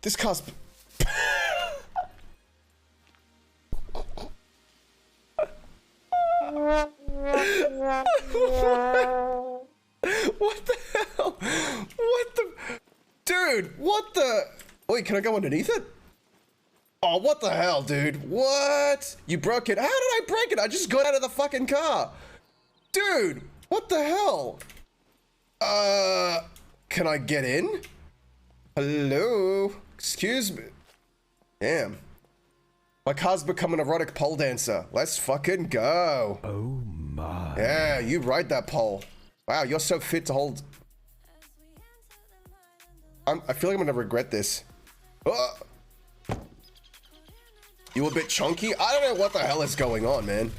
This car's... What the hell? What the... Dude, what the... Wait, can I go underneath it? Oh, what the hell, dude? What? You broke it. How did I break it? I just got out of the fucking car. Dude, what the hell? Can I get in? Hello? Excuse me. Damn. My car's become an erotic pole dancer. Let's fucking go. Oh my. Yeah, you ride that pole. Wow, you're so fit to hold. I feel like I'm gonna regret this. You a bit chunky? I don't know what the hell is going on, man.